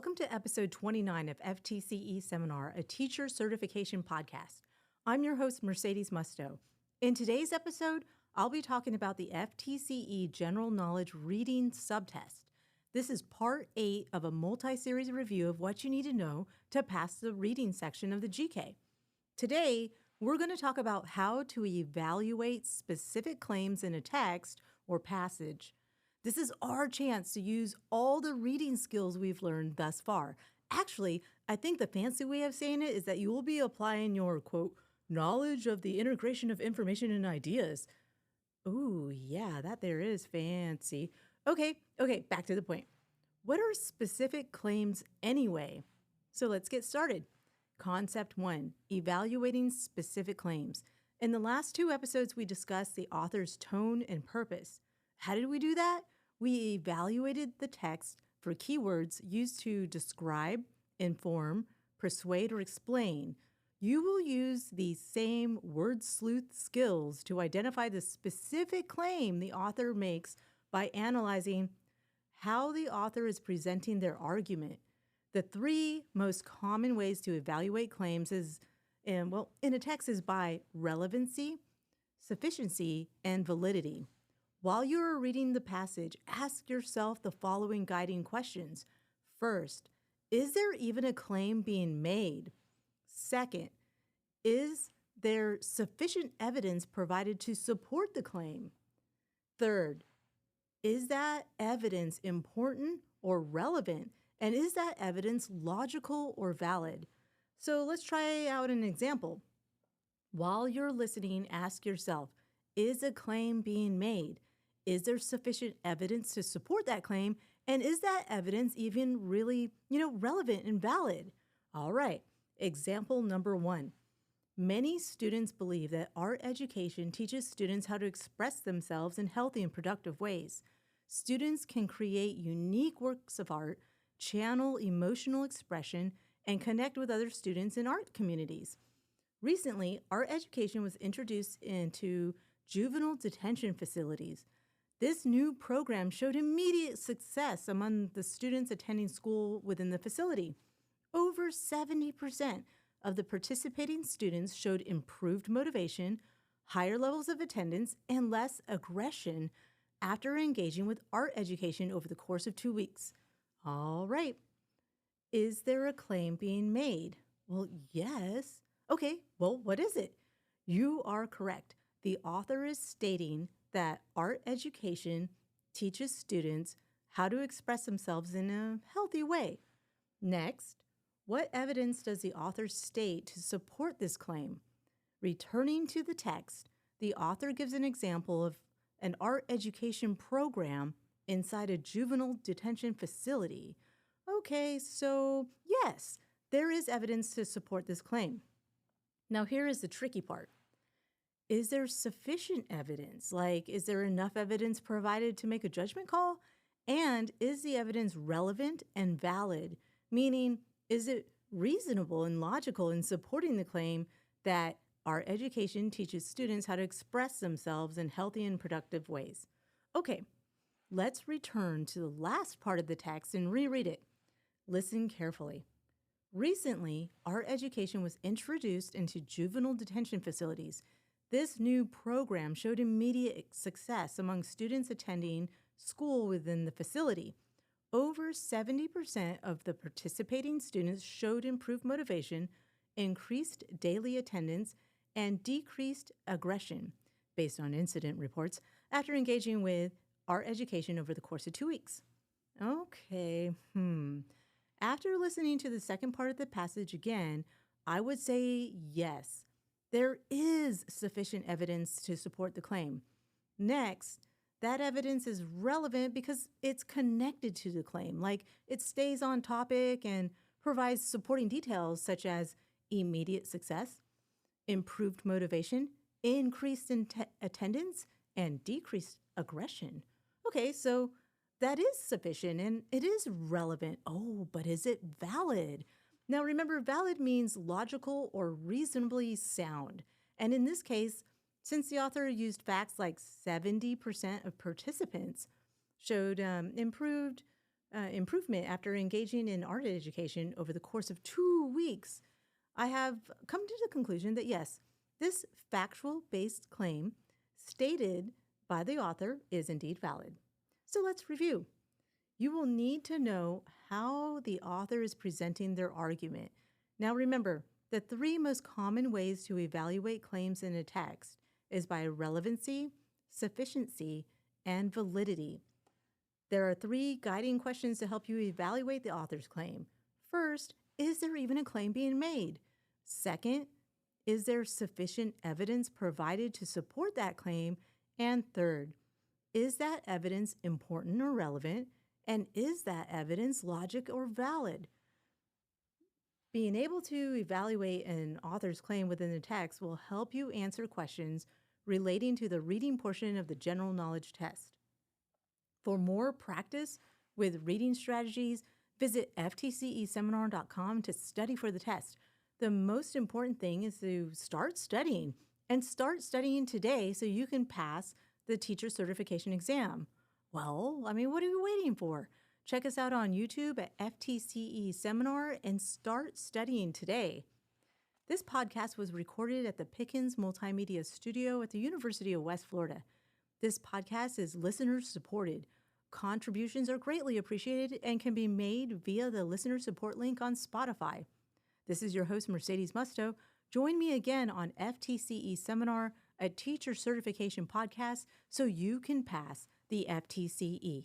Welcome to episode 29 of FTCE Seminar, a teacher certification podcast. I'm your host, Mercedes Musto. In today's episode, I'll be talking about the FTCE General Knowledge Reading Subtest. This is part 8 of a multi-series review of what you need to know to pass the reading section of the GK. Today, we're going to talk about how to evaluate specific claims in a text or passage. This is our chance to use all the reading skills we've learned thus far. Actually, I think the fancy way of saying it is that you will be applying your, quote, knowledge of the integration of information and ideas. Ooh, yeah, that there is fancy. Okay, back to the point. What are specific claims anyway? So let's get started. Concept 1, evaluating specific claims. In the last 2 episodes, we discussed the author's tone and purpose. How did we do that? We evaluated the text for keywords used to describe, inform, persuade, or explain. You will use these same word sleuth skills to identify the specific claim the author makes by analyzing how the author is presenting their argument. The 3 most common ways to evaluate claims in a text is by relevancy, sufficiency, and validity. While you are reading the passage, ask yourself the following guiding questions. First, is there even a claim being made? Second, is there sufficient evidence provided to support the claim? Third, is that evidence important or relevant? And is that evidence logical or valid? So let's try out an example. While you're listening, ask yourself, is a claim being made? Is there sufficient evidence to support that claim? And is that evidence even really, relevant and valid? All right, example number 1. Many students believe that art education teaches students how to express themselves in healthy and productive ways. Students can create unique works of art, channel emotional expression, and connect with other students in art communities. Recently, art education was introduced into juvenile detention facilities. This new program showed immediate success among the students attending school within the facility. Over 70% of the participating students showed improved motivation, higher levels of attendance, and less aggression after engaging with art education over the course of 2 weeks. All right. Is there a claim being made? Well, yes. Okay, what is it? You are correct. The author is stating that art education teaches students how to express themselves in a healthy way. Next, what evidence does the author state to support this claim? Returning to the text, the author gives an example of an art education program inside a juvenile detention facility. Okay, so yes, there is evidence to support this claim. Now here is the tricky part. Is there sufficient evidence? Is there enough evidence provided to make a judgment call? And is the evidence relevant and valid? Meaning, is it reasonable and logical in supporting the claim that art education teaches students how to express themselves in healthy and productive ways? Okay, let's return to the last part of the text and reread it. Listen carefully. Recently, art education was introduced into juvenile detention facilities. This new program showed immediate success among students attending school within the facility. Over 70% of the participating students showed improved motivation, increased daily attendance, and decreased aggression, based on incident reports, after engaging with art education over the course of 2 weeks. Okay, After listening to the second part of the passage again, I would say yes. There is sufficient evidence to support the claim. Next, that evidence is relevant because it's connected to the claim, it stays on topic and provides supporting details such as immediate success, improved motivation, increased attendance, and decreased aggression. Okay, so that is sufficient and it is relevant. Oh, but is it valid? Now, remember, valid means logical or reasonably sound. And in this case, since the author used facts like 70% of participants showed improved improvement after engaging in art education over the course of 2 weeks, I have come to the conclusion that yes, this factual-based claim stated by the author is indeed valid. So let's review. You will need to know how the author is presenting their argument. Now remember, the 3 most common ways to evaluate claims in a text is by relevancy, sufficiency, and validity. There are 3 guiding questions to help you evaluate the author's claim. First, is there even a claim being made? Second, is there sufficient evidence provided to support that claim? And third, is that evidence important or relevant? And is that evidence logical or valid? Being able to evaluate an author's claim within the text will help you answer questions relating to the reading portion of the general knowledge test. For more practice with reading strategies, visit ftceseminar.com to study for the test. The most important thing is to start studying, and start studying today so you can pass the teacher certification exam. Well, what are you waiting for? Check us out on YouTube at FTCE Seminar and start studying today. This podcast was recorded at the Pickens Multimedia Studio at the University of West Florida. This podcast is listener supported. Contributions are greatly appreciated and can be made via the listener support link on Spotify. This is your host, Mercedes Musto. Join me again on FTCE Seminar, a teacher certification podcast, so you can pass the FTCE.